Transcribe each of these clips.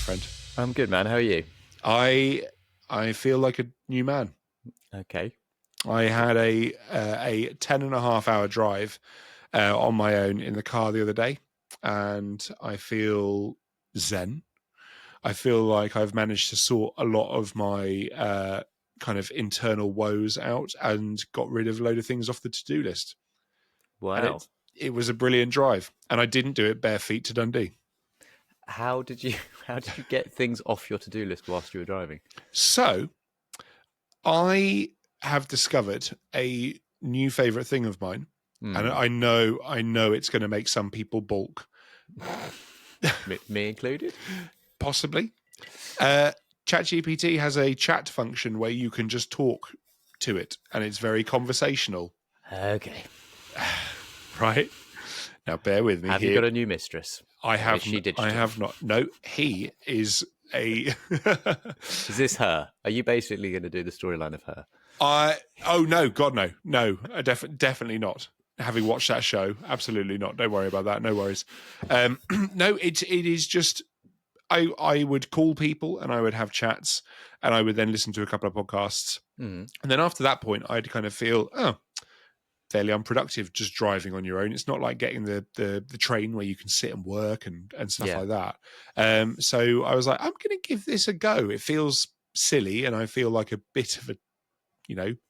friend? I'm good, man. How are you? I feel like a new man. Okay. I had a 10.5 hour drive on my own in the car the other day, and I feel zen. I feel like I've managed to sort a lot of my kind of internal woes out and got rid of a load of things off the to-do list. And Wow. it was a brilliant drive, and I didn't do it bare feet to Dundee. How did you get things off your to-do list whilst you were driving? So I have discovered a new favorite thing of mine, and I know it's going to make some people balk, Me included? possibly. ChatGPT has a chat function where you can just talk to it, and it's very conversational. Okay. Right now, bear with me. Have here. you got a new mistress? I have. Is she digital? I have not. No, he is a. Is this her? Are you basically going to do the storyline of her? Oh no, God no, definitely not. Having watched that show, absolutely not. Don't worry about that. No worries. No, it is just I would call people and I would have chats and I would then listen to a couple of podcasts, and then after that point, I'd kind of feel fairly unproductive just driving on your own. It's not like getting the train where you can sit and work and stuff like that. So I was like, I'm going to give this a go. It feels silly and I feel like a bit of a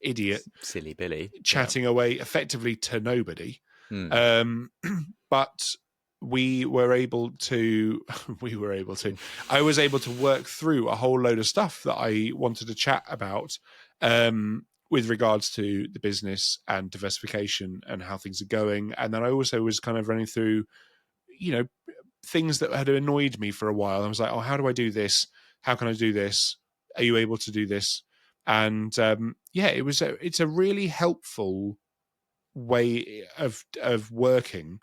idiot, silly Billy, chatting away effectively to nobody. But we were able to. I was able to work through a whole load of stuff that I wanted to chat about with regards to the business and diversification and how things are going. And then I also was kind of running through, things that had annoyed me for a while. I was like, oh, how do I do this? How can I do this? Are you able to do this? And it's a really helpful way of working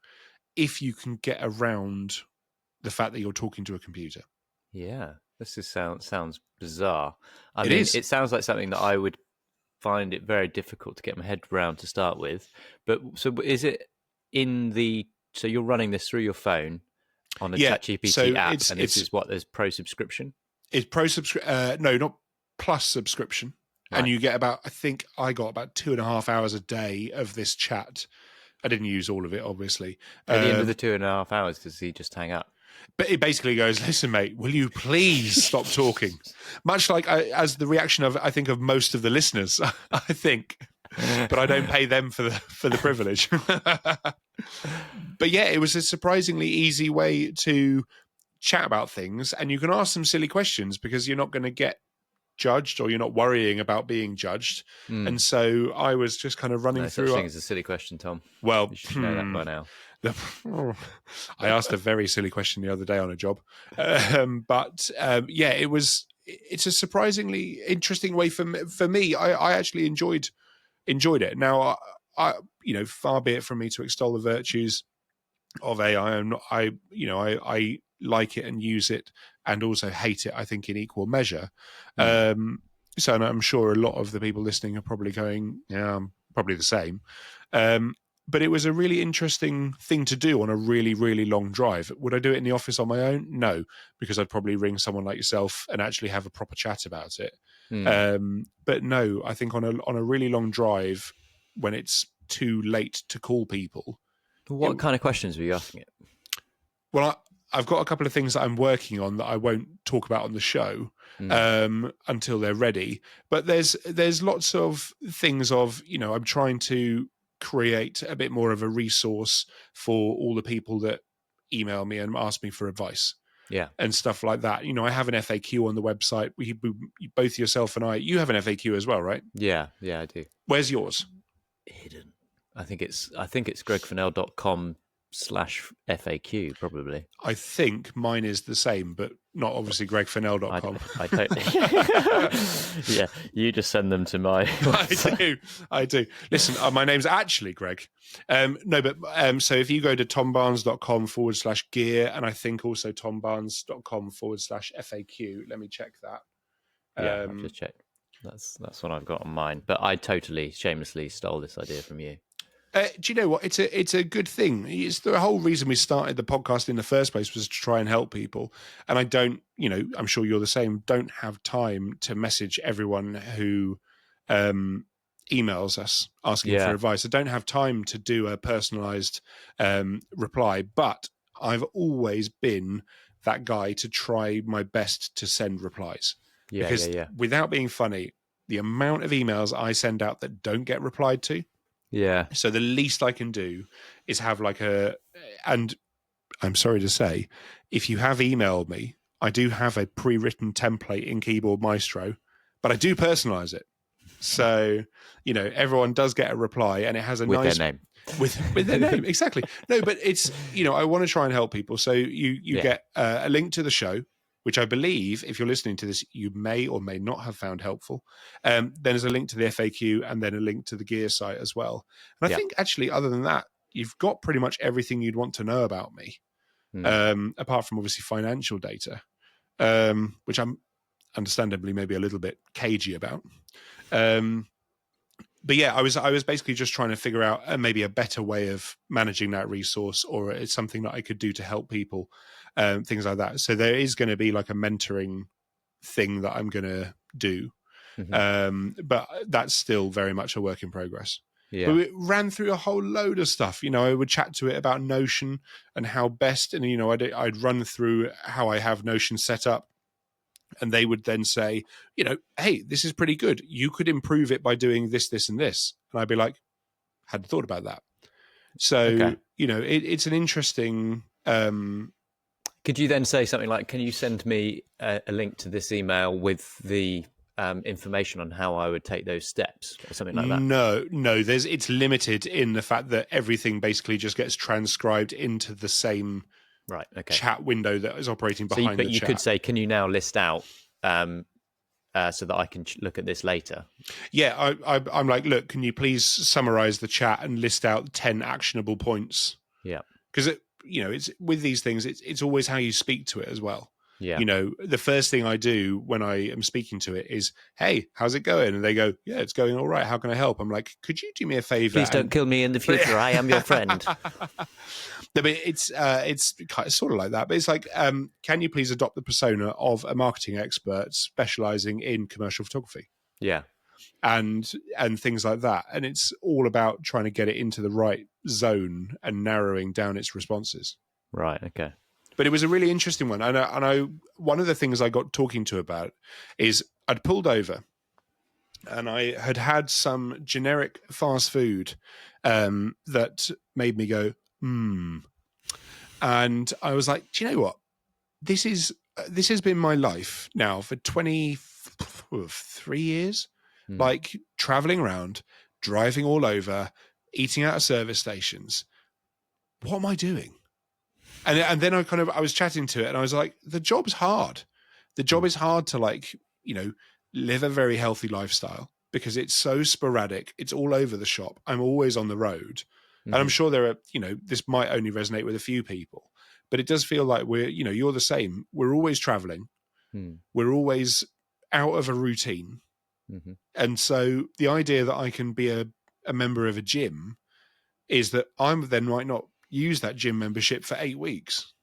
if you can get around the fact that you're talking to a computer. Yeah, this sounds bizarre. It sounds like something that I would find it very difficult to get my head around to start with. But so is it so you're running this through your phone on a ChatGPT app, and this is what there's pro subscription? It's pro subscription. No, not plus subscription. Right. And you get I think I got about 2.5 hours a day of this chat. I didn't use all of it, obviously. At the end of the 2.5 hours, does he just hang up? But it basically goes, listen, mate, will you please stop talking? Much like as the reaction of, I think, of most of the listeners, I think. But I don't pay them for the privilege. But yeah, it was a surprisingly easy way to chat about things. And you can ask some silly questions because you're not going to get judged or you're not worrying about being judged. And so I was just kind of running through. No such thing as a silly question, Tom. Well, you should know that by now. I asked a very silly question the other day on a job. It's a surprisingly interesting way for me. I actually enjoyed it. Now, far be it from me to extol the virtues of AI. I like it and use it and also hate it, I think, in equal measure. So I'm sure a lot of the people listening are probably going, yeah, I'm probably the same. But it was a really interesting thing to do on a really, really long drive. Would I do it in the office on my own? No, because I'd probably ring someone like yourself and actually have a proper chat about it. But no, I think on a really long drive, when it's too late to call people. What kind of questions were you asking it? Well, I've got a couple of things that I'm working on that I won't talk about on the show until they're ready. But there's lots of things of, I'm trying to create a bit more of a resource for all the people that email me and ask me for advice. Yeah. And stuff like that. I have an FAQ on the website. We both yourself and you have an FAQ as well, right? Yeah, I do. Where's yours? Hidden. I think it's gregfennell.com/FAQ, probably. I think mine is the same, but not obviously gregfennell.com. I totally. Yeah, you just send them to my website. I do. Listen, my name's actually Greg. So if you go to tombarnes.com/gear, and I think also tombarnes.com/FAQ, let me check that. Yeah, I've just checked. That's what I've got on mine. But I totally shamelessly stole this idea from you. Do you know what? It's a good thing. It's the whole reason we started the podcast in the first place was to try and help people. And I don't, I'm sure you're the same, don't have time to message everyone who emails us asking for advice. I don't have time to do a personalized reply, but I've always been that guy to try my best to send replies. Because without being funny, the amount of emails I send out that don't get replied to. Yeah. So the least I can do is have and I'm sorry to say, if you have emailed me, I do have a pre-written template in Keyboard Maestro, but I do personalize it. So, everyone does get a reply and it has with their name. With their name, exactly. No, but it's, I want to try and help people. So you get a link to the show, which I believe, if you're listening to this, you may or may not have found helpful. Then there's a link to the FAQ and then a link to the gear site as well. And I think actually, other than that, you've got pretty much everything you'd want to know about me, apart from obviously financial data, which I'm understandably maybe a little bit cagey about. But yeah, I was basically just trying to figure out maybe a better way of managing that resource, or it's something that I could do to help people, things like that. So there is going to be like a mentoring thing that I'm going to do, but that's still very much a work in progress. Yeah. But we ran through a whole load of stuff. I would chat to it about Notion and how best, and I'd run through how I have Notion set up. And they would then say, hey, this is pretty good. You could improve it by doing this, this, and this. And I'd be like, hadn't thought about that. So, it's an interesting... Could you then say something like, can you send me a link to this email with the information on how I would take those steps or something like that? No, it's limited in the fact that everything basically just gets transcribed into the same... chat window that is operating behind the chat. But you could say, can you now list out so that I can look at this later? Yeah, I'm like, look, can you please summarize the chat and list out 10 actionable points? Yeah. Because, it's with these things, it's always how you speak to it as well. Yeah. The first thing I do when I am speaking to it is, hey, how's it going? And they go, yeah, it's going all right. How can I help? I'm like, could you do me a favor? Please don't kill me in the future. I am your friend. No, but it's sort of like that. But it's like, can you please adopt the persona of a marketing expert specializing in commercial photography? Yeah. And things like that. And it's all about trying to get it into the right zone and narrowing down its responses. Right. Okay. But it was a really interesting one. And I one of the things I got talking to about is I'd pulled over and I had some generic fast food that made me go, And I was like, do you know what? This has been my life now for 23 years, like traveling around, driving all over, eating out of service stations. What am I doing? And then I was chatting to it and I was like, the job's hard. The job is hard to live a very healthy lifestyle because it's so sporadic. It's all over the shop. I'm always on the road. And I'm sure there are, this might only resonate with a few people, but it does feel like you're the same. We're always traveling. We're always out of a routine. And so the idea that I can be a member of a gym is that I then might not use that gym membership for 8 weeks.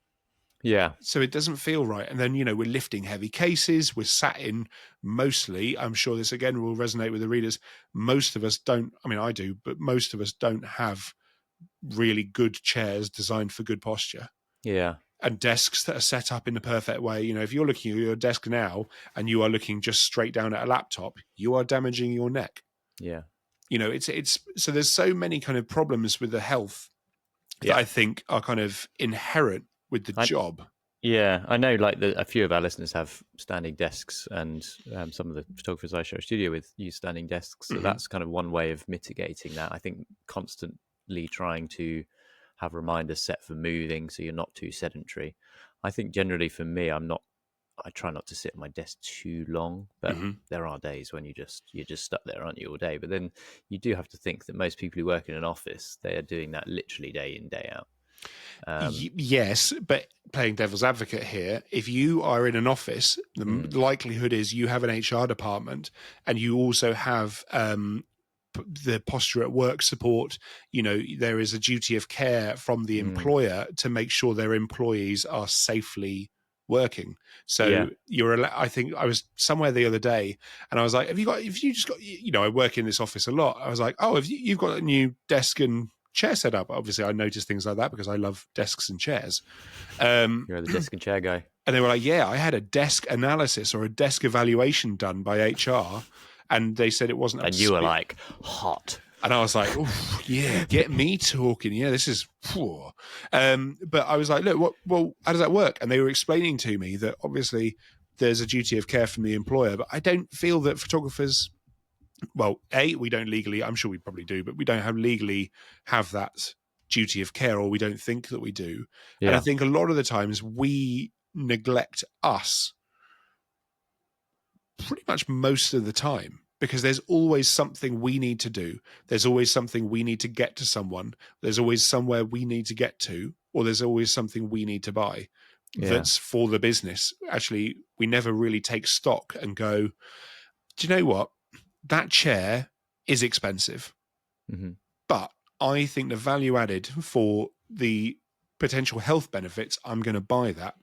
Yeah. So it doesn't feel right. And then, we're lifting heavy cases. We're sat in mostly, I'm sure this again will resonate with the readers. Most of us don't, I mean, I do, but most of us don't have really good chairs designed for good posture. Yeah. And desks that are set up in the perfect way. If you're looking at your desk now and you are looking just straight down at a laptop, you are damaging your neck. Yeah. It's so there's so many kind of problems with the health that I think are kind of inherent with the job. Yeah, I know a few of our listeners have standing desks and some of the photographers I share a studio with use standing desks. So that's kind of one way of mitigating that. I think constantly trying to have reminders set for moving so you're not too sedentary. I think generally for me, I try not to sit at my desk too long, but there are days when you're just stuck there, aren't you, all day? But then you do have to think that most people who work in an office, they are doing that literally day in, day out. Yes, but playing devil's advocate here, if you are in an office, the likelihood is you have an HR department and you also have the posture at work support. There is a duty of care from the employer to make sure their employees are safely working. So I think I was somewhere the other day and I was like, have you just got, I work in this office a lot. I was like, oh, you've got a new desk and chair set up. Obviously I notice things like that because I love desks and chairs. You're the desk and chair guy. And they were like, yeah, I had a desk analysis or a desk evaluation done by HR, and they said it wasn't up and to you were speed. like, hot. And I was like, oh, yeah, get me talking. Yeah, this is poor. But I was like, look, well, how does that work? And they were explaining to me that obviously there's a duty of care from the employer, but I don't feel that photographers, well, we don't legally, I'm sure we probably do, but we don't legally have that duty of care, or we don't think that we do. Yeah. And I think a lot of the times we neglect us pretty much most of the time, because there's always something we need to do. There's always something we need to get to someone. There's always somewhere we need to get to, or there's always something we need to buy that's for the business. Actually, we never really take stock and go, do you know what? That chair is expensive, but I think the value added for the potential health benefits, I'm going to buy that.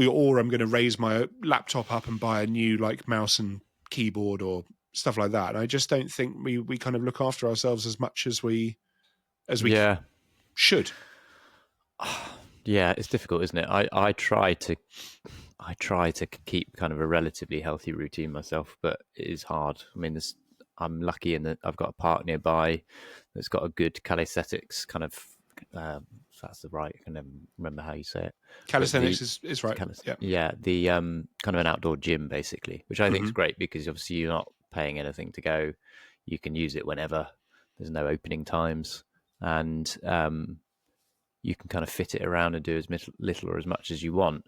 Or I'm going to raise my laptop up and buy a new mouse and keyboard or stuff like that. And I just don't think we kind of look after ourselves as much as we should. Yeah, it's difficult, isn't it? I try to keep kind of a relatively healthy routine myself, but it is hard. I mean, I'm lucky in that I've got a park nearby that's got a good calisthenics kind of. That's the right. I can never remember how you say it. Calisthenics is right. The kind of an outdoor gym basically, which I think is great because obviously you're not paying anything to go. You can use it whenever. There's no opening times, and you can kind of fit it around and do as little or as much as you want.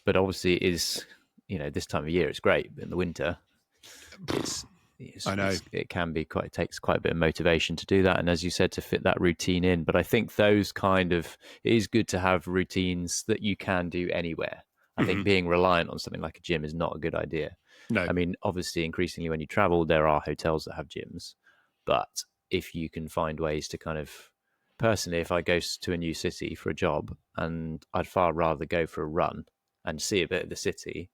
But obviously, it is this time of year it's great, but in the winter, I know it can be it takes quite a bit of motivation to do that, and as you said, to fit that routine in. But I think those it is good to have routines that you can do anywhere. I think being reliant on something like a gym is not a good idea. No, I mean, obviously, increasingly when you travel, there are hotels that have gyms, but if you can find ways to kind of, personally, if I go to a new city for a job, and I'd far rather go for a run and see a bit of the city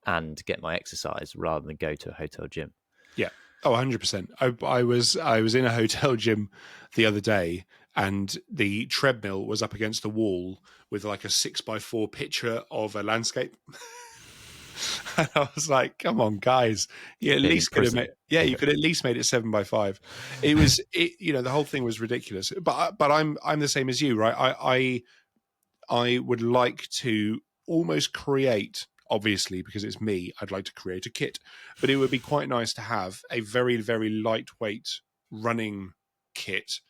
and get my exercise rather than go to a hotel gym. Yeah. Oh, 100%. I was in a hotel gym the other day, and the treadmill was up against the wall with a 6x4 picture of a landscape. And I was like, come on, guys. You at least could have made you could at least made it 7x5. It was the whole thing was ridiculous. But I'm the same as you, right? I would like to almost create, obviously, because it's me, I'd like to create a kit, but it would be quite nice to have a very, very lightweight running kit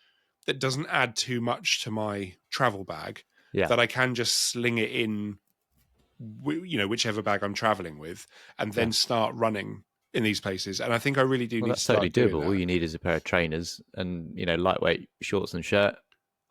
that doesn't add too much to my travel bag, that I can just sling it in, whichever bag I'm traveling with, and then start running in these places. And I think I really do need to start doing that. That's totally doable. All you need is a pair of trainers and, lightweight shorts and shirt.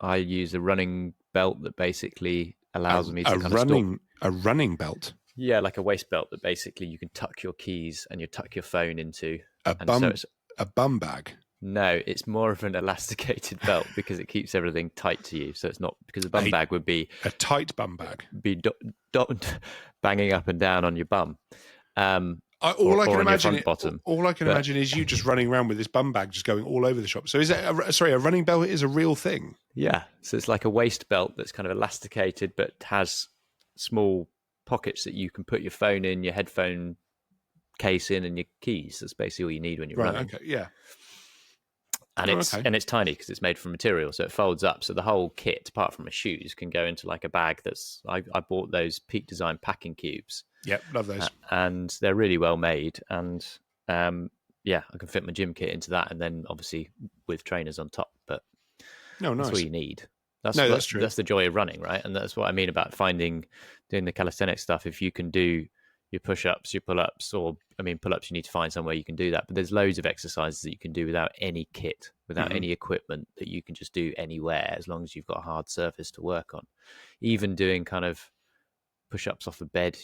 I use a running belt that basically allows me to a running belt. Yeah, like a waist belt that basically you can tuck your keys and you tuck your phone into. A bum bag? No, it's more of an elasticated belt because it keeps everything tight to you. So it's not, because a bum bag would be... A tight bum bag? Be banging up and down on your bum. All I can imagine is you just running around with this bum bag just going all over the shop. So is that a running belt is a real thing? Yeah. So it's like a waist belt that's kind of elasticated but has small pockets that you can put your phone in, your headphone case in, and your keys. That's basically all you need when you're running. Okay, yeah. And it's tiny because it's made from material, so it folds up. So the whole kit, apart from my shoes, can go into a bag that's... I bought those Peak Design packing cubes. Yep, love those. And they're really well made. And I can fit my gym kit into that, and then obviously with trainers on top. But that's all you need. That's true. That's the joy of running, right? And that's what I mean about doing the calisthenics stuff. If you can do your push-ups, your pull-ups, pull-ups, you need to find somewhere you can do that. But there's loads of exercises that you can do without any kit, without any equipment, that you can just do anywhere as long as you've got a hard surface to work on. Even doing kind of push-ups off a bed,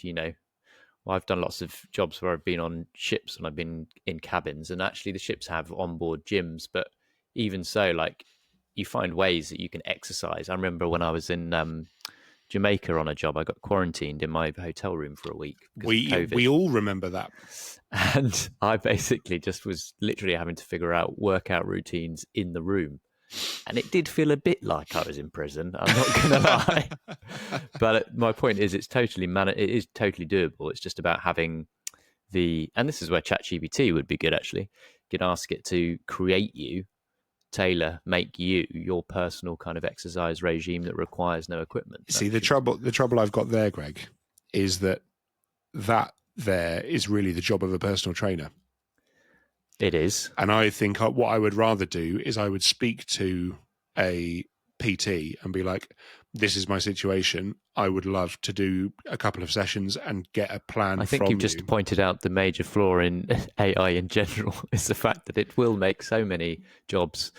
Well, I've done lots of jobs where I've been on ships and I've been in cabins, and actually the ships have onboard gyms. But even so, like, you find ways that you can exercise. I remember when I was in Jamaica on a job, I got quarantined in my hotel room for a week because of COVID. We all remember that. And I basically just was literally having to figure out workout routines in the room. And it did feel a bit like I was in prison. I'm not going to lie. But my point is, it is totally doable. It's just about having and this is where ChatGPT would be good, actually. You can ask it to make you your personal kind of exercise regime that requires no equipment. See, the trouble I've got there, Greg, is that there is really the job of a personal trainer. It is. And I think what I would rather do is I would speak to a PT and be like, this is my situation. I would love to do a couple of sessions and get a plan. I think you've just pointed out the major flaw in AI in general is the fact that it will make so many jobs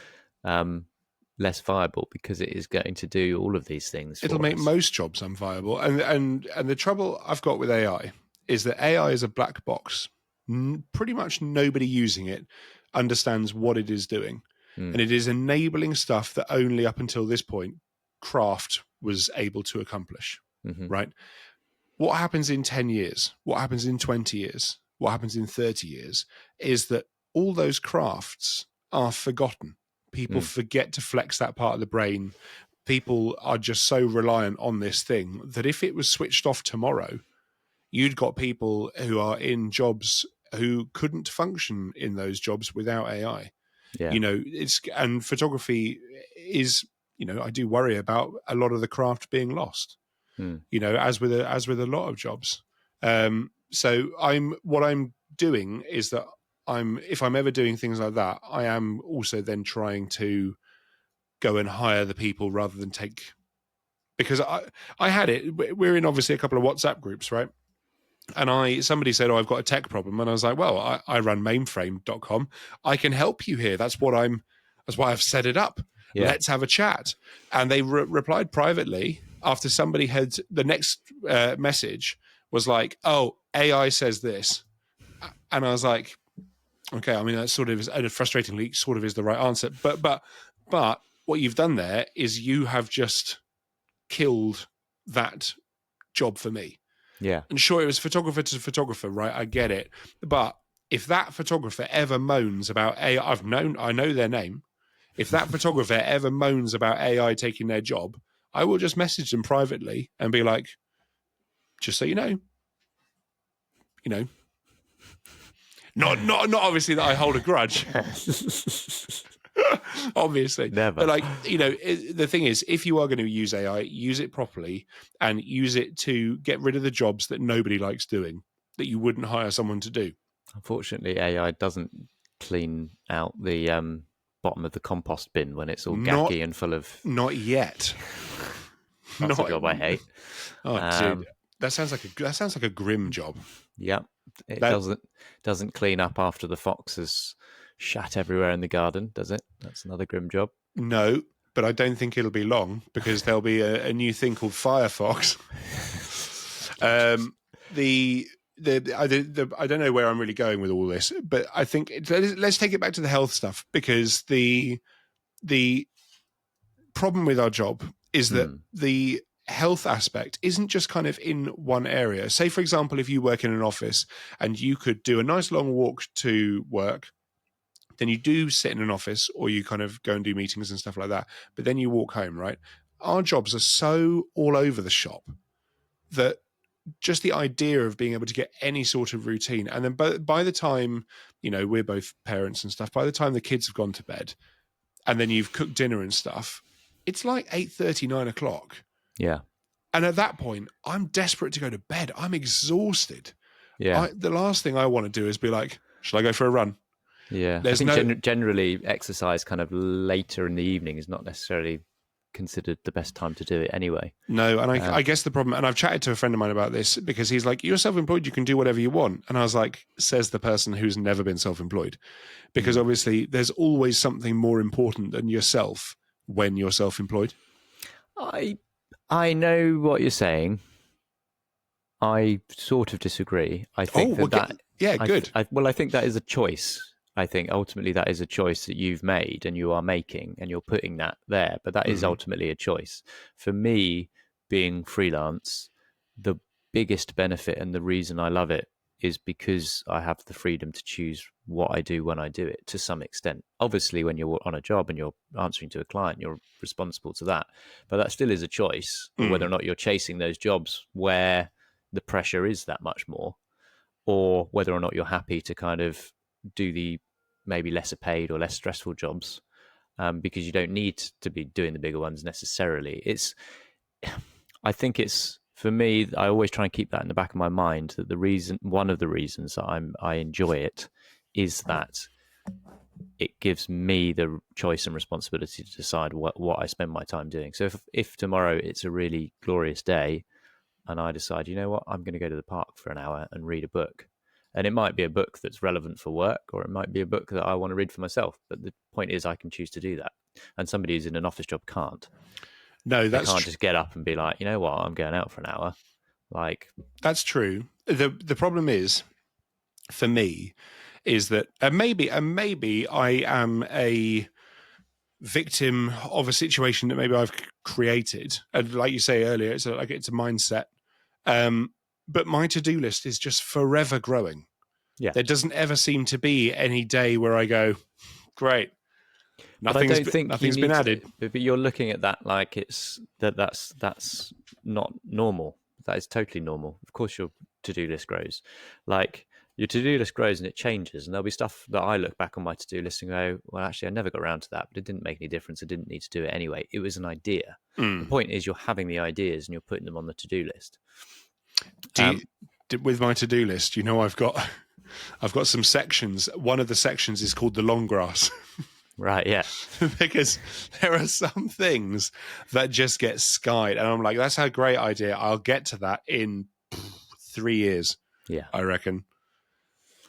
less viable because it is going to do all of these things. It'll make most jobs unviable. And the trouble I've got with AI is that AI is a black box. Pretty much nobody using it understands what it is doing. And it is enabling stuff that only up until this point craft was able to accomplish, right? What happens in 10 years, what happens in 20 years, what happens in 30 years is that all those crafts are forgotten. People forget to flex that part of the brain. People are just so reliant on this thing that if it was switched off tomorrow, you'd got people who are in jobs who couldn't function in those jobs without AI. Yeah. And photography is, I do worry about a lot of the craft being lost, as with a lot of jobs. So what I'm doing is that if I'm ever doing things like that, I am also then trying to go and hire the people rather than because I had it. We're in obviously a couple of WhatsApp groups, right? And somebody said, I've got a tech problem. And I was like, well, I run mainframe.com. I can help you here. That's why I've set it up. Yeah. Let's have a chat. And they replied privately after somebody had the next message was like, oh, AI says this. And I was like, okay, I mean, that sort of is, frustratingly sort of is the right answer. But what you've done there is you have just killed that job for me. Yeah. And sure, it was photographer to photographer, right? I get it. But if that photographer ever moans about AI, I know their name. If that photographer ever moans about AI taking their job, I will just message them privately and be like, just so you know, not obviously that I hold a grudge. Obviously. Never. But the thing is, if you are going to use AI, use it properly and use it to get rid of the jobs that nobody likes doing, that you wouldn't hire someone to do. Unfortunately, AI doesn't clean out the bottom of the compost bin when it's all gacky and full of... Not yet. That's a job I hate. Oh, dude. That sounds like a grim job. Yeah. It doesn't clean up after the foxes shat everywhere in the garden, does it? That's another grim job. No, but I don't think it'll be long because there'll be a new thing called Firefox. I don't know where I'm really going with all this, but I think let's take it back to the health stuff, because the problem with our job is that the health aspect isn't just kind of in one area. Say, for example, if you work in an office and you could do a nice long walk to work, then you do sit in an office or you kind of go and do meetings and stuff like that, but then you walk home, right? Our jobs are so all over the shop that just the idea of being able to get any sort of routine, and then by the time, we're both parents and stuff, by the time the kids have gone to bed and then you've cooked dinner and stuff, it's like 8:30, 9 o'clock. Yeah. And at that point, I'm desperate to go to bed. I'm exhausted. Yeah. The last thing I want to do is be like, shall I go for a run? Yeah. I think generally exercise kind of later in the evening is not necessarily considered the best time to do it anyway. No, and I guess the problem, and I've chatted to a friend of mine about this, because he's like, you're self-employed, you can do whatever you want. And I was like, says the person who's never been self-employed. Because obviously there's always something more important than yourself when you're self-employed. I know what you're saying. I sort of disagree. I think good. I think that is a choice. I think ultimately that is a choice that you've made and you are making and you're putting that there, but that is ultimately a choice. For me, being freelance, the biggest benefit and the reason I love it is because I have the freedom to choose what I do when I do it to some extent. Obviously, when you're on a job and you're answering to a client, you're responsible to that, but that still is a choice, or whether or not you're chasing those jobs where the pressure is that much more, or whether or not you're happy to kind of do the maybe lesser paid or less stressful jobs, because you don't need to be doing the bigger ones necessarily. I think it's, for me, I always try and keep that in the back of my mind, that one of the reasons that I enjoy it is that it gives me the choice and responsibility to decide what I spend my time doing. So if tomorrow it's a really glorious day and I decide, you know what, I'm going to go to the park for an hour and read a book. And it might be a book that's relevant for work, or it might be a book that I want to read for myself. But the point is, I can choose to do that. And somebody who's in an office job can't. No, they can't just get up and be like, you know what, I'm going out for an hour. Like, that's true. The problem is, for me, is that maybe I am a victim of a situation that maybe I've created. And like you say earlier, it's a mindset. But my to-do list is just forever growing. Yeah. There doesn't ever seem to be any day where I go, great, nothing's been added. But you're looking at that like that's not normal. That is totally normal. Of course your to-do list grows. Like, your to-do list grows and it changes, and there'll be stuff that I look back on my to-do list and go, well, actually I never got around to that, but it didn't make any difference. I didn't need to do it anyway. It was an idea. The point is, you're having the ideas and you're putting them on the to-do list. With my to-do list, I've got some sections. One of the sections is called the long grass. Right, yeah. Because there are some things that just get skied. And I'm like, that's a great idea. I'll get to that in 3 years. Yeah. I reckon.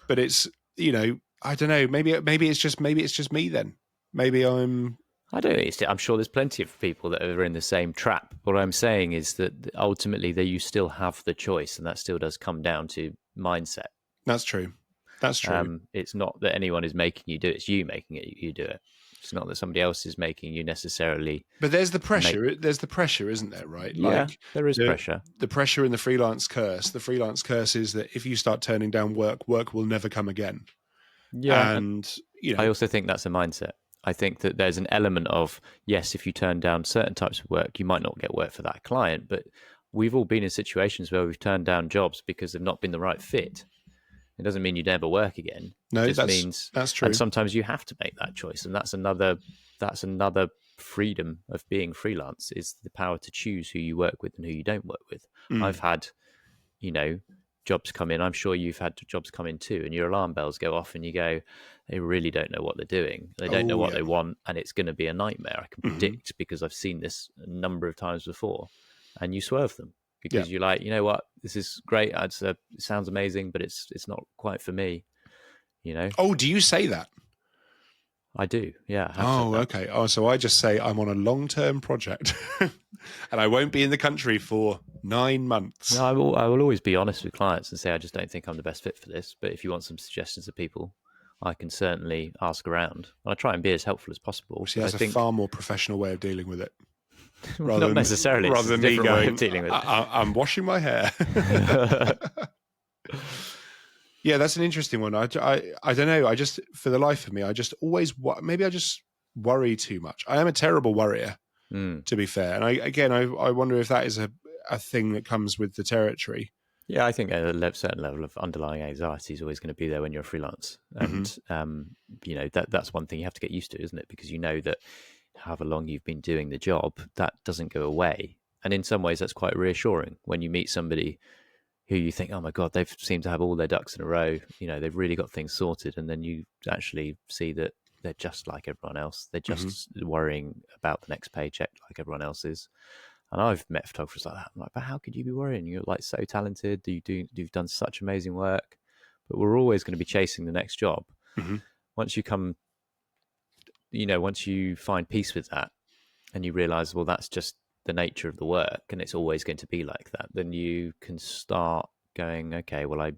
But it's, I don't know. Maybe it's just me then. Maybe I'm... I don't know. I'm sure there's plenty of people that are in the same trap. What I'm saying is that ultimately you still have the choice, and that still does come down to mindset. That's true. That's true. It's not that anyone is making you do it. It's you making it. You do it. It's not that somebody else is making you necessarily. But there's the pressure. There's the pressure, isn't there? Right? Yeah, there is pressure. The pressure in the freelance curse. The freelance curse is that if you start turning down work will never come again. Yeah, and I also think that's a mindset. I think that there's an element of, yes, if you turn down certain types of work, you might not get work for that client. But we've all been in situations where we've turned down jobs because they've not been the right fit. It doesn't mean you never work again. No, it just means that's true. And sometimes you have to make that choice, and that's another freedom of being freelance, is the power to choose who you work with and who you don't work with. I've had, jobs come in. I'm sure you've had jobs come in too, and your alarm bells go off, and you go, they really don't know what they're doing. They don't know what they want, and it's going to be a nightmare. I can predict because I've seen this a number of times before, and you swerve them. Because you're like, you know what, this is great. It sounds amazing, but it's not quite for me, Oh, do you say that? I do, yeah. Okay. Oh, so I just say I'm on a long-term project and I won't be in the country for 9 months. No, I will always be honest with clients and say, I just don't think I'm the best fit for this. But if you want some suggestions of people, I can certainly ask around. And I try and be as helpful as possible. See, that's a far more professional way of dealing with it. Not necessarily. Rather than me going, dealing with I'm washing my hair. Yeah, that's an interesting one. I don't know. I just, for the life of me, I just always, maybe I just worry too much. I am a terrible worrier, to be fair. And I wonder if that is a thing that comes with the territory. Yeah, I think a certain level of underlying anxiety is always going to be there when you're a freelance. And, that's one thing you have to get used to, isn't it? Because you know that however long you've been doing the job, that doesn't go away. And in some ways, that's quite reassuring when you meet somebody who you think, oh my God, they seem to have all their ducks in a row. They've really got things sorted. And then you actually see that they're just like everyone else. They're just worrying about the next paycheck like everyone else is. And I've met photographers like that. I'm like, but how could you be worrying? You're like so talented. You've done such amazing work. But we're always going to be chasing the next job. Once you find peace with that, and you realize, well, that's just the nature of the work and it's always going to be like that, then you can start going, okay, well, I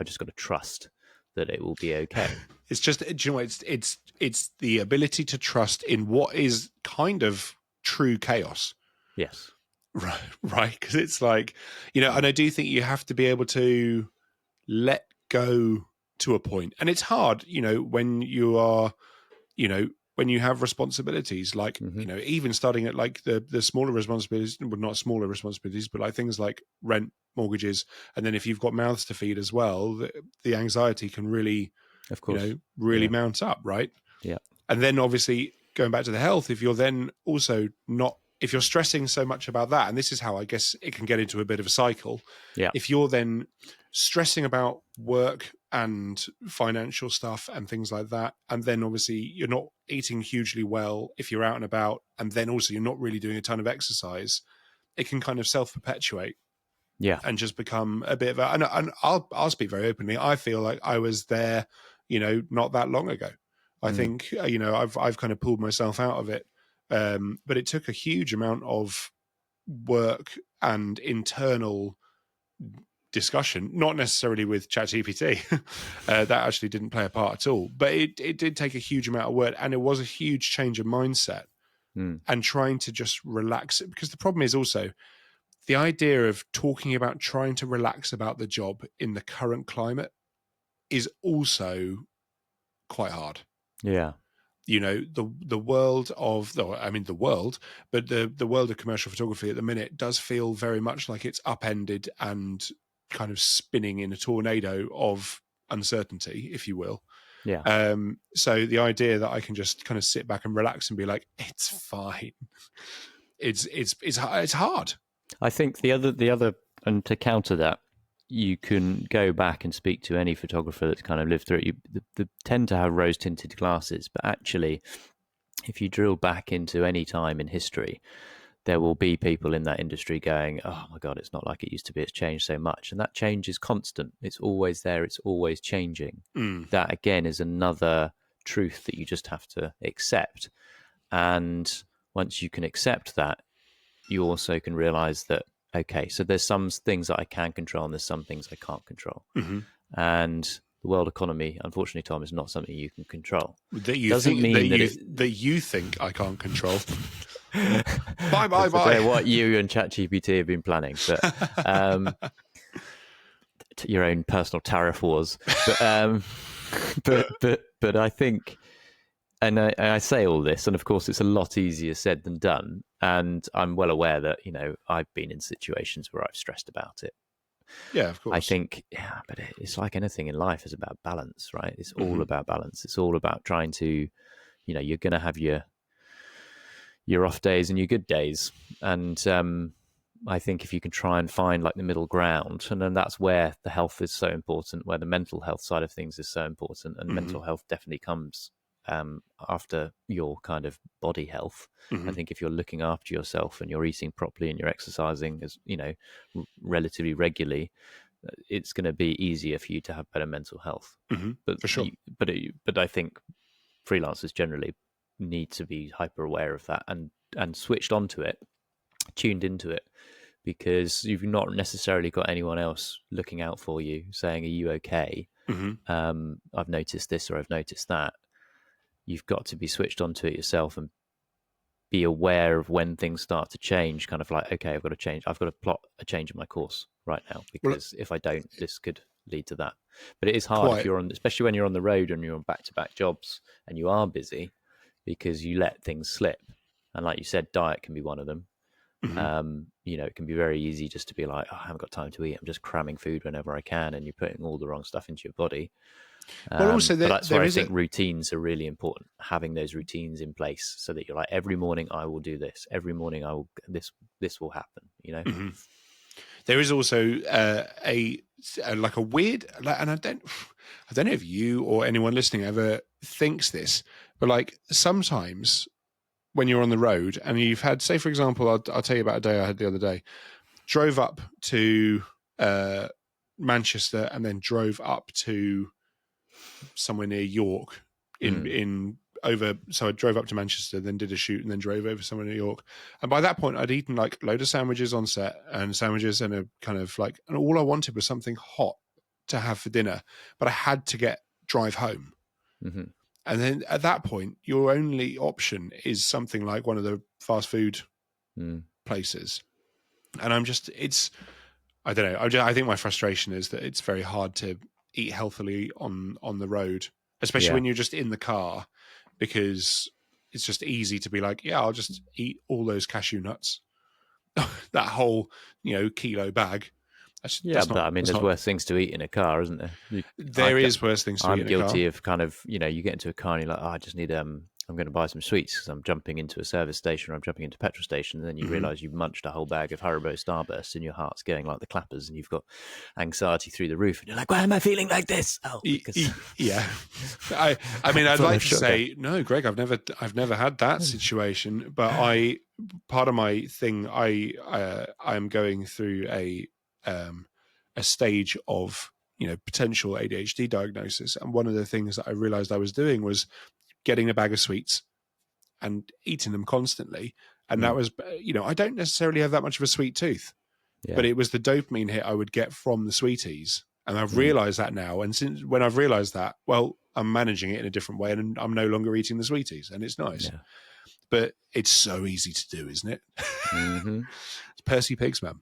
just got to trust that it will be okay. It's just, do you know, it's the ability to trust in what is kind of true chaos. Yes. Right. Because it's like, and I do think you have to be able to let go to a point. And it's hard, when you are, when you have responsibilities, like, even starting at like the smaller responsibilities, well, not smaller responsibilities, but like things like rent, mortgages. And then if you've got mouths to feed as well, the anxiety can really, of course, really mount up. Right. Yeah. And then obviously going back to the health, if you're then also not, if you're stressing so much about that, and this is how I guess it can get into a bit of a cycle. Yeah. If you're then stressing about work and financial stuff and things like that, and then obviously you're not eating hugely well if you're out and about, and then also you're not really doing a ton of exercise, it can kind of self-perpetuate. Yeah. And just become a bit of a, and I'll speak very openly. I feel like I was there, not that long ago. I think, I've kind of pulled myself out of it. But it took a huge amount of work and internal discussion, not necessarily with ChatGPT. That actually didn't play a part at all. But it did take a huge amount of work, and it was a huge change of mindset and trying to just relax it. Because the problem is also the idea of talking about trying to relax about the job in the current climate is also quite hard. Yeah. The world of, the world, but the world of commercial photography at the minute does feel very much like it's upended and kind of spinning in a tornado of uncertainty, if you will. Yeah. So the idea that I can just kind of sit back and relax and be like, it's fine. It's hard. I think the other, and to counter that, you can go back and speak to any photographer that's kind of lived through it. They tend to have rose-tinted glasses, but actually, if you drill back into any time in history, there will be people in that industry going, oh my God, it's not like it used to be. It's changed so much. And that change is constant. It's always there. It's always changing. That, again, is another truth that you just have to accept. And once you can accept that, you also can realize that, okay, so there's some things that I can control and there's some things I can't control. And the world economy, unfortunately, Tom, is not something you can control. That you think I can't control. Bye. What you and ChatGPT have been planning, but your own personal tariff wars. But I think, and I say all this, and of course, it's a lot easier said than done. And I'm well aware that I've been in situations where I've stressed about it. Yeah, of course. I think, but it's like anything in life is about balance, right? It's all about balance. It's all about trying to, you're going to have your off days and your good days. And I think if you can try and find like the middle ground, and then that's where the health is so important, where the mental health side of things is so important. And mental health definitely comes after your kind of body health. I think if you're looking after yourself and you're eating properly and you're exercising as relatively regularly, it's going to be easier for you to have better mental health. But for sure. But I think freelancers generally need to be hyper aware of that and switched onto it, tuned into it, because you've not necessarily got anyone else looking out for you saying, are you okay? I've noticed this or I've noticed that. You've got to be switched onto it yourself and be aware of when things start to change, kind of like, okay, I've got to change. I've got to plot a change in my course right now, because if I don't, this could lead to that. But it is hard if you're on, especially when you're on the road and you're on back-to-back jobs and you are busy, because you let things slip. And like you said, diet can be one of them. It can be very easy just to be like, oh, I haven't got time to eat. I'm just cramming food whenever I can, and you're putting all the wrong stuff into your body. Well, also, but that's where I think routines are really important. Having those routines in place so that you're like, every morning I will do this. Every morning I will this will happen. There is also a weird, and I don't know if you or anyone listening ever thinks this, but like sometimes when you're on the road and you've had, say for example, I'll tell you about a day I had the other day. Drove up to Manchester and then drove up to somewhere near York in over. So I drove up to Manchester, then did a shoot, and then drove over somewhere in New York. And by that point, I'd eaten like a load of sandwiches on set, and sandwiches and a kind of like, and all I wanted was something hot to have for dinner, but I had to drive home. Mm-hmm. And then at that point, your only option is something like one of the fast food places. And I don't know. I think my frustration is that it's very hard to eat healthily on the road, especially when you're just in the car, because it's just easy to be like, yeah, I'll just eat all those cashew nuts, that whole, kilo bag. But I mean, there's worse things to eat in a car, isn't there? There is worse things to eat in a car. I'm guilty of kind of, you get into a car and you're like, I just need, I'm going to buy some sweets because I'm jumping into a service station or I'm jumping into a petrol station. And then you realise you've munched a whole bag of Haribo Starburst and your heart's going like the clappers and you've got anxiety through the roof. And you're like, why am I feeling like this? Oh, because... yeah. I mean, I'd like to say, no, Greg, I've never had that situation. But part of my thing, I am going through a stage of potential ADHD diagnosis, and one of the things that I realized I was doing was getting a bag of sweets and eating them constantly, and that was I don't necessarily have that much of a sweet tooth, but it was the dopamine hit I would get from the sweeties, and I've realized that now, and since when I've realized that, well, I'm managing it in a different way, and I'm no longer eating the sweeties, and it's nice. But it's so easy to do, isn't it? It's Percy Pigs, man.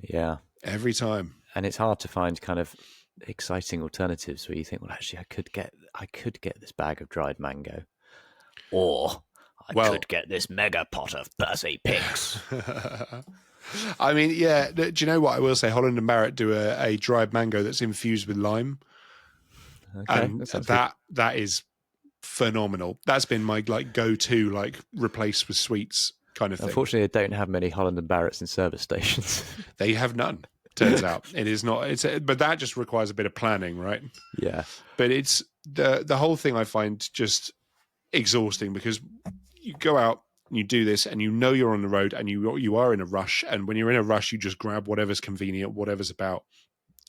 Yeah. Every time. And it's hard to find kind of exciting alternatives where you think, well, actually, I could get this bag of dried mango, or I could get this mega pot of Percy Pigs. I mean, yeah. Do you know what I will say? Holland and Barrett do a dried mango that's infused with lime, and that is phenomenal. That's been my go-to replace with sweets kind of thing. Unfortunately, they don't have many Holland and Barretts in service stations. They have none. Turns out it is not. But that just requires a bit of planning, right? Yeah. But it's the whole thing I find just exhausting, because you go out and you do this, and you're on the road, and you are in a rush, and when you're in a rush, you just grab whatever's convenient, whatever's about.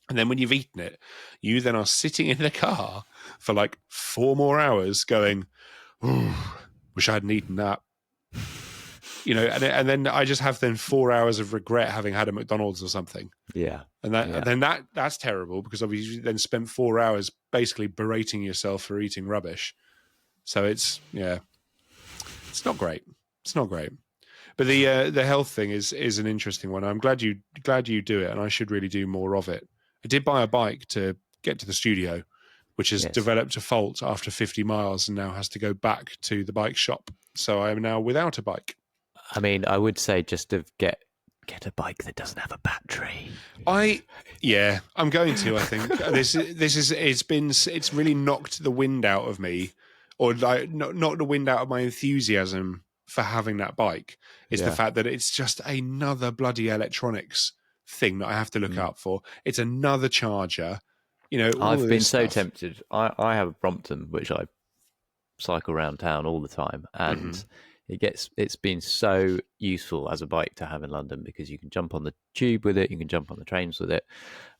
And then when you've eaten it, you then are sitting in the car for 4 more hours going, wish I hadn't eaten that. And then I just have 4 hours of regret having had a McDonald's or something. Yeah. And that's terrible, because obviously you then spent 4 hours basically berating yourself for eating rubbish. So it's not great. It's not great. But the health thing is an interesting one. I'm glad you do it, and I should really do more of it. I did buy a bike to get to the studio, which has developed a fault after 50 miles and now has to go back to the bike shop. So I am now without a bike. I mean, I would say just to get a bike that doesn't have a battery. I'm going to. I think it's really knocked the wind out of me, or not the wind out of my enthusiasm for having that bike. It's the fact that it's just another bloody electronics thing that I have to look out for. It's another charger. I've been so tempted. I have a Brompton which I cycle around town all the time, and it's been so useful as a bike to have in London, because you can jump on the tube with it, you can jump on the trains with it,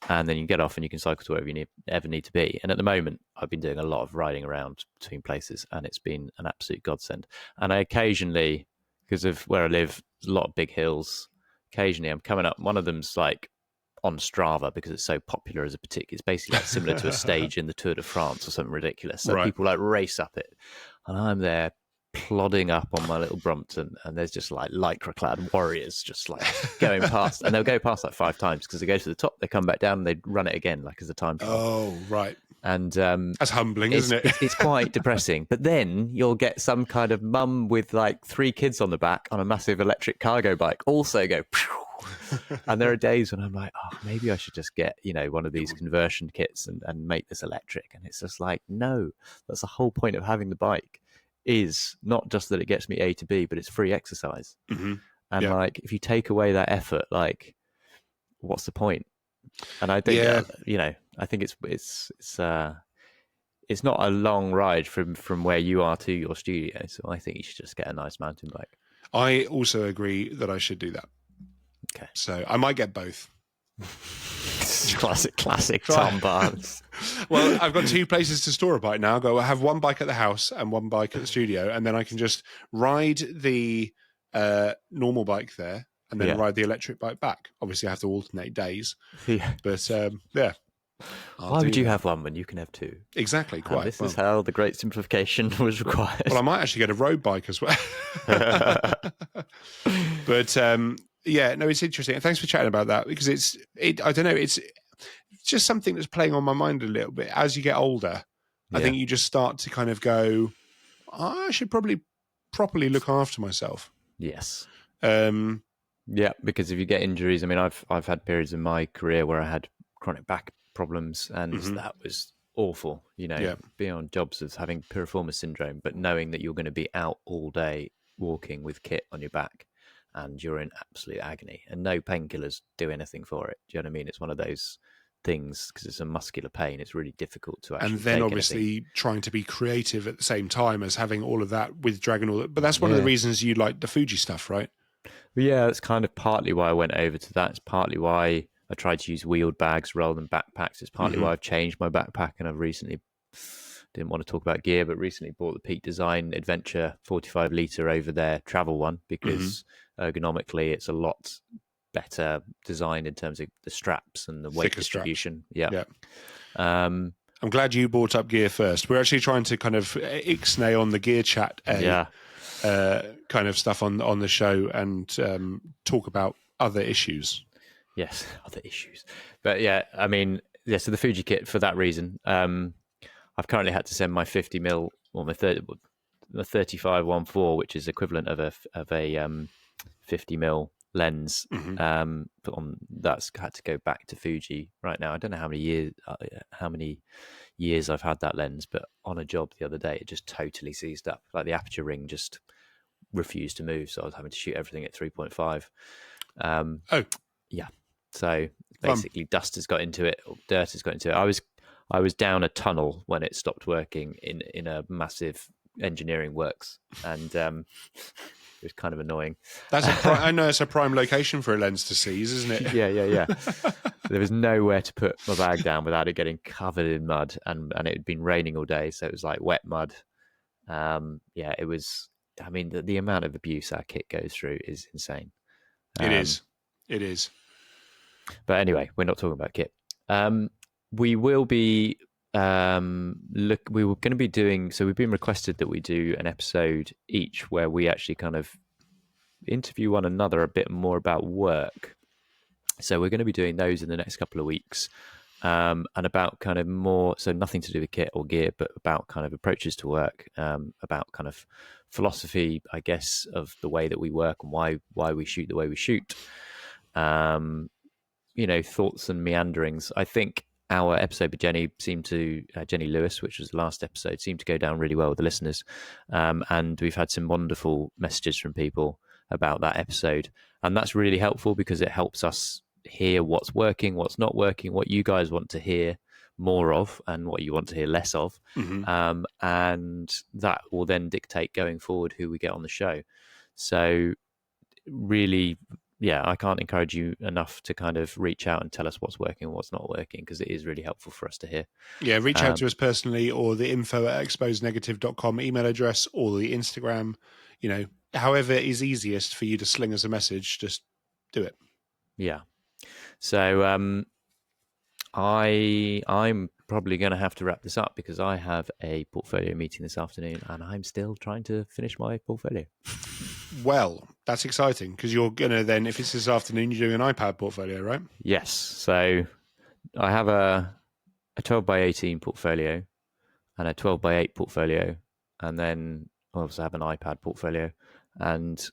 and then you can get off and you can cycle to wherever you ever need to be. And at the moment, I've been doing a lot of riding around between places, and it's been an absolute godsend. And I occasionally, because of where I live, there's a lot of big hills. Occasionally, I'm coming up. One of them's on Strava because it's so popular as a particular. It's basically similar to a stage in the Tour de France or something ridiculous. So people race up it, and I'm there plodding up on my little Brompton, and there's just lycra-clad warriors just going past, and they'll go past 5 times, because they go to the top, they come back down, and they run it again as a time trial. Oh, right. And that's humbling, isn't it? It's quite depressing. But then you'll get some kind of mum with 3 kids on the back on a massive electric cargo bike also go. And there are days when I'm like, oh, maybe I should just get one of these conversion kits and make this electric. And it's just no, that's the whole point of having the bike, is not just that it gets me A to B, but it's free exercise. And if you take away that effort, what's the point? And I think I think it's not a long ride from where you are to your studio, so I think you should just get a nice mountain bike. I also agree that I should do that. Okay, so I might get both. Classic Tom Barnes. Well, I've got 2 places to store a bike now. I have one bike at the house and one bike at the studio, and then I can just ride the normal bike there and then ride the electric bike back. Obviously, I have to alternate days. Yeah. But yeah. Why would you have one when you can have 2? Exactly, quite. This is how the great simplification was required. Well, I might actually get a road bike as well. But yeah, no, it's interesting. Thanks for chatting about that, because I don't know, it's just something that's playing on my mind a little bit. As you get older, I think you just start to kind of go, I should probably properly look after myself. Yes. Yeah, because if you get injuries, I mean, I've had periods in my career where I had chronic back problems, and that was awful. Being on jobs as having piriformis syndrome, but knowing that you're going to be out all day walking with kit on your back, and you're in absolute agony, and no painkillers do anything for it. Do you know what I mean? It's one of those things, because it's a muscular pain. It's really difficult to actually. And then obviously trying to be creative at the same time as having all of that with dragging all that. But that's one of the reasons you like the Fuji stuff, right? Well, yeah, that's kind of partly why I went over to that. It's partly why I tried to use wheeled bags rather than backpacks. It's partly why I've changed my backpack, and I've recently, didn't want to talk about gear, but recently bought the Peak Design Adventure 45 litre over their travel one, because ergonomically it's a lot better designed in terms of the straps and the weight distribution. Yeah. I'm glad you brought up gear first. We're actually trying to kind of ixnay on the gear chat kind of stuff on the show, and talk about other issues. Yes, other issues. But yeah, I mean, so the Fuji kit, for that reason, I've currently had to send my 50mm or my 35-1.4, which is equivalent of a 50mm lens. That's had to go back to Fuji right now. I don't know how many years I've had that lens, but on a job the other day, it just totally seized up. Like the aperture ring just refused to move, so I was having to shoot everything at 3.5. Yeah. So basically, dust has got into it, or dirt has got into it. I was down a tunnel when it stopped working in a massive engineering works, and it was kind of annoying. I know it's a prime location for a lens to seize, isn't it? Yeah. There was nowhere to put my bag down without it getting covered in mud, and it had been raining all day, so it was like wet mud. It was. I mean, the amount of abuse our kit goes through is insane. It is. But anyway, we're not talking about kit. We will be we were going to be doing, so we've been requested that we do an episode each where we actually kind of interview one another a bit more about work. So we're going to be doing those in the next couple of weeks, and about kind of more, so nothing to do with kit or gear, but about kind of approaches to work, about kind of philosophy, I guess, of the way that we work and why we shoot the way we shoot. Thoughts and meanderings. I think our episode with Jenny Jenny Lewis, which was the last episode, seemed to go down really well with the listeners. And we've had some wonderful messages from people about that episode. And that's really helpful, because it helps us hear what's working, what's not working, what you guys want to hear more of, and what you want to hear less of. And that will then dictate going forward who we get on the show. So really, I can't encourage you enough to kind of reach out and tell us what's working and what's not working, because it is really helpful for us to hear. Yeah, reach out to us personally, or the info@exposednegative.com email address, or the Instagram, however is easiest for you to sling us a message, just do it. Yeah. So I'm probably going to have to wrap this up, because I have a portfolio meeting this afternoon, and I'm still trying to finish my portfolio. Well, that's exciting, because you're going to then, if it's this afternoon, you're doing an iPad portfolio, right? Yes. So I have a 12 by 18 portfolio and a 12 by 8 portfolio, and then I also have an iPad portfolio. And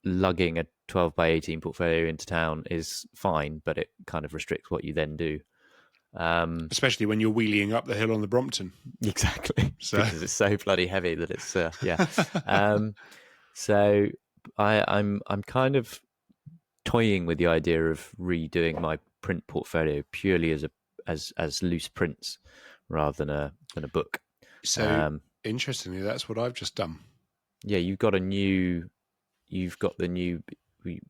lugging a 12 by 18 portfolio into town is fine, but it kind of restricts what you then do. Especially when you're wheeling up the hill on the Brompton. Exactly. Because it's so bloody heavy that it's, So I'm kind of toying with the idea of redoing my print portfolio purely as loose prints rather than a book. So interestingly, that's what I've just done. Yeah, you've got the new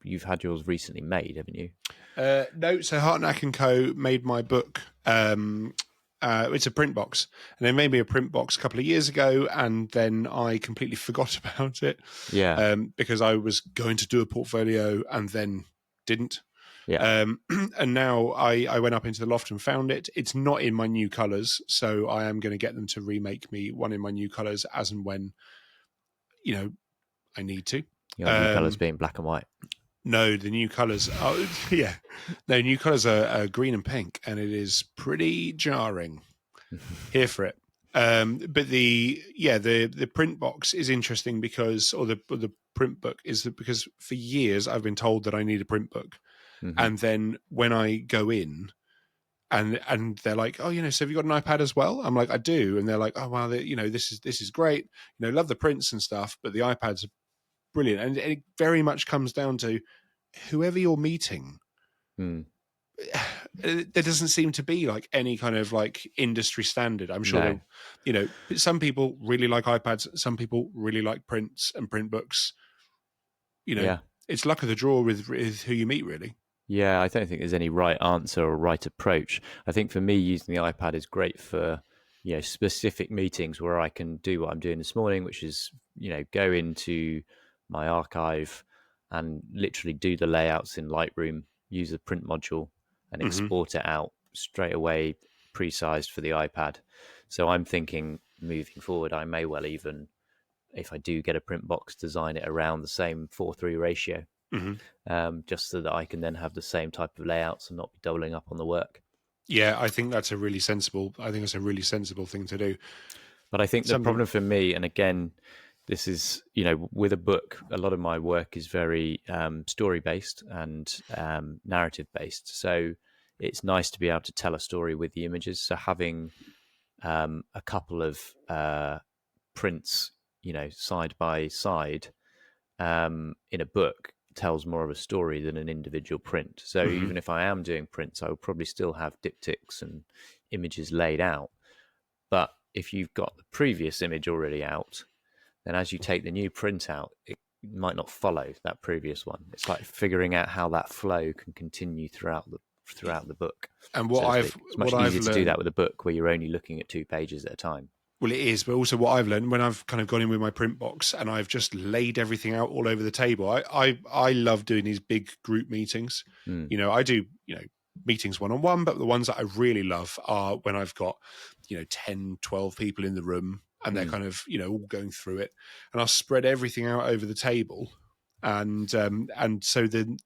you've had yours recently made, haven't you? No, so Hartnack & Co. made my book. It's a print box, and they made me a print box a couple of years ago, and then I completely forgot about it. Yeah. Because I was going to do a portfolio and then didn't. Yeah. And now I went up into the loft and found it. It's not in my new colours, so I am going to get them to remake me one in my new colours as and when, I need to. Your new colours being black and white. No, the new colours are, yeah. No, new colours are green and pink, and it is pretty jarring. Here for it. But the print box is interesting because, or the print book is because for years I've been told that I need a print book. Mm-hmm. And then when I go in and they're like, oh, so have you got an iPad as well? I'm like, I do. And they're like, oh, wow, this is great. Love the prints and stuff, but the iPads are brilliant. And it very much comes down to whoever you're meeting. There doesn't seem to be like any kind of like industry standard. I'm sure, some people really like iPads. Some people really like prints and print books. It's luck of the draw with who you meet, really. Yeah, I don't think there's any right answer or right approach. I think for me, using the iPad is great for, specific meetings where I can do what I'm doing this morning, which is, go into my archive and literally do the layouts in Lightroom, use the print module and export it out straight away, pre-sized for the iPad. So I'm thinking moving forward, I may well even, if I do get a print box, design it around the same 4:3 ratio. Just so that I can then have the same type of layouts and not be doubling up on the work. Yeah, I think that's a really sensible thing to do. But I think the problem for me, and again, this is, with a book, a lot of my work is very story-based and narrative-based. So it's nice to be able to tell a story with the images. So having a couple of prints, side by side in a book tells more of a story than an individual print. So even if I am doing prints, I will probably still have diptychs and images laid out. But if you've got the previous image already out, then as you take the new print out, it might not follow that previous one. It's like figuring out how that flow can continue throughout the book. And it's much easier to do that with a book where you're only looking at 2 pages at a time. Well, it is, but also what I've learned when I've kind of gone in with my print box and I've just laid everything out all over the table. I love doing these big group meetings. I do, meetings one-on-one, but the ones that I really love are when I've got, 10, 12 people in the room and they're kind of, all going through it, and I'll spread everything out over the table. And so the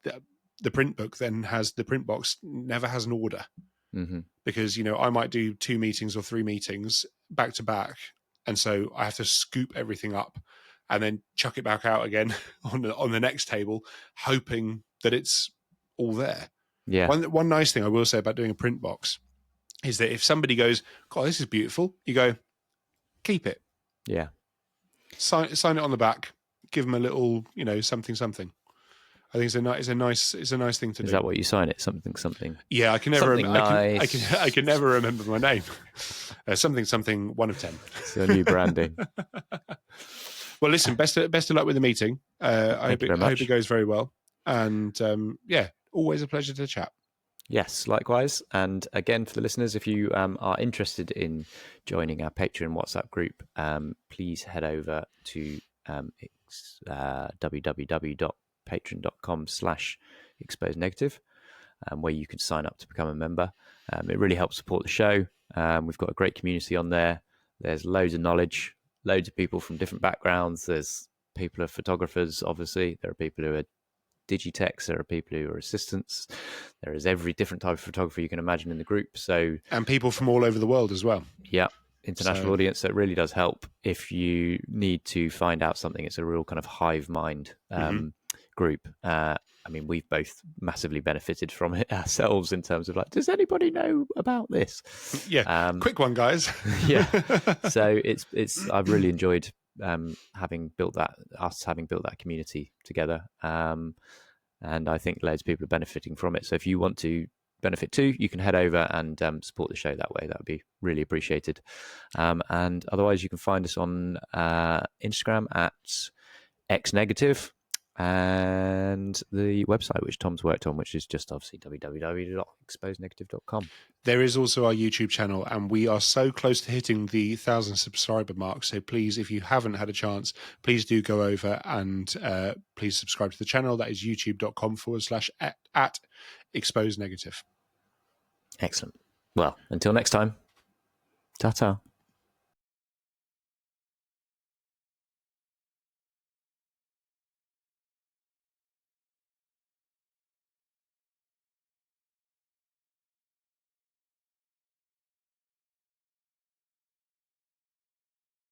print book then the print box never has an order. Because, I might do 2 meetings or 3 meetings back to back. And so I have to scoop everything up and then chuck it back out again on the next table, hoping that it's all there. Yeah. One nice thing I will say about doing a print box is that if somebody goes, God, this is beautiful, you go, keep it. Yeah. Sign it on the back, give them a little, something. I think it's a nice thing to do. Is that what you sign it? Something. Yeah, I can never. Nice. I can never remember my name. Something 1 of 10. It's your new branding. Well, listen. Best of luck with the meeting. I hope it goes very well. And always a pleasure to chat. Yes, likewise. And again, for the listeners, if you are interested in joining our Patreon WhatsApp group, please head over to www.patreon.com/exposenegative, where you can sign up to become a member. It really helps support the show. We've got a great community on there. There's loads of knowledge, loads of people from different backgrounds. There's people who are photographers, obviously. There are people who are digitechs. There are people who are assistants. There is every different type of photographer you can imagine in the group. And people from all over the world as well. Yeah. International audience. So it really does help if you need to find out something. It's a real kind of hive mind group. We've both massively benefited from it ourselves in terms of like, does anybody know about this? Yeah, quick one, guys. Yeah. So I've really enjoyed having built that community together. And I think loads of people are benefiting from it. So if you want to benefit too, you can head over and support the show that way. That would be really appreciated. And otherwise, you can find us on Instagram at xnegative. and the website which Tom's worked on, which is just obviously www.exposenegative.com. There is also our YouTube channel, and we are so close to hitting the 1,000 subscriber mark. So please, if you haven't had a chance, please do go over and please subscribe to the channel. That is youtube.com/at expose negative. Excellent. Well, until next time, ta-ta.